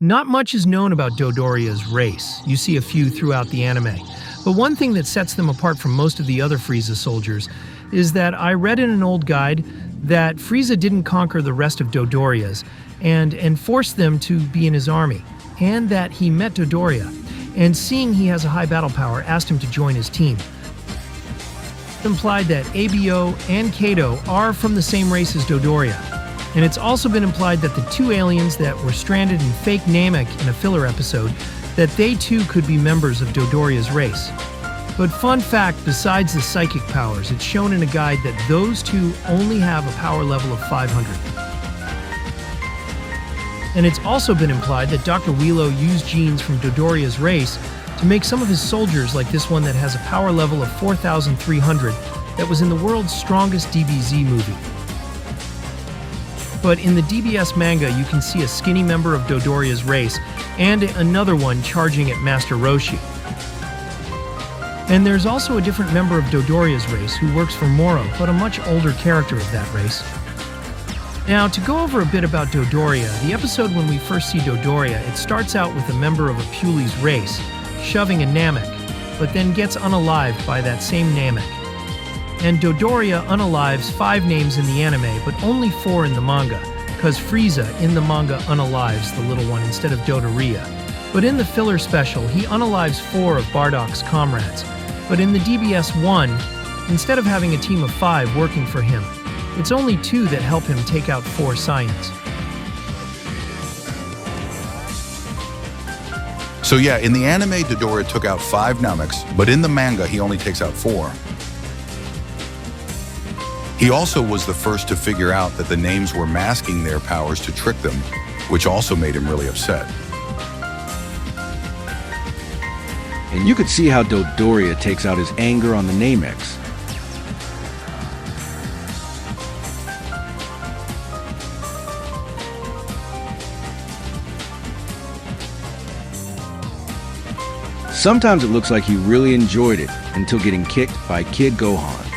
Not much is known about Dodoria's race. You see a few throughout the anime. But one thing that sets them apart from most of the other Frieza soldiers is that I read in an old guide that Frieza didn't conquer the rest of Dodoria's and forced them to be in his army, and that he met Dodoria, and seeing he has a high battle power, asked him to join his team. It implied that ABO and Kato are from the same race as Dodoria. And it's also been implied that the two aliens that were stranded in fake Namek in a filler episode, that they too could be members of Dodoria's race. But fun fact, besides the psychic powers, it's shown in a guide that those two only have a power level of 500. And it's also been implied that Dr. Wheelo used genes from Dodoria's race to make some of his soldiers like this one that has a power level of 4,300 that was in the world's strongest DBZ movie. But in the DBS manga, you can see a skinny member of Dodoria's race and another one charging at Master Roshi. And there's also a different member of Dodoria's race who works for Moro, but a much older character of that race. Now, to go over a bit about Dodoria, the episode when we first see Dodoria, it starts out with a member of a Puli's race shoving a Namek, but then gets unalived by that same Namek. And Dodoria unalives 5 names in the anime, but only 4 in the manga, because Frieza in the manga unalives the little one instead of Dodoria. But in the filler special, he unalives 4 of Bardock's comrades. But in the DBS 1, instead of having a team of 5 working for him, it's only 2 that help him take out 4 Saiyans. So yeah, in the anime, Dodoria took out 5 Nameks, but in the manga, he only takes out 4. He also was the first to figure out that the names were masking their powers to trick them, which also made him really upset. And you could see how Dodoria takes out his anger on the Nameks. Sometimes it looks like he really enjoyed it until getting kicked by Kid Gohan.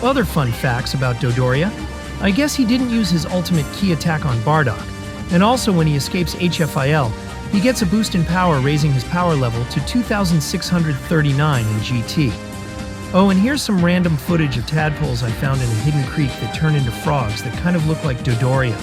Other fun facts about Dodoria. I guess he didn't use his ultimate ki attack on Bardock, and also when he escapes HFIL, he gets a boost in power, raising his power level to 2,639 in GT. Oh, and here's some random footage of tadpoles I found in a hidden creek that turn into frogs that kind of look like Dodoria.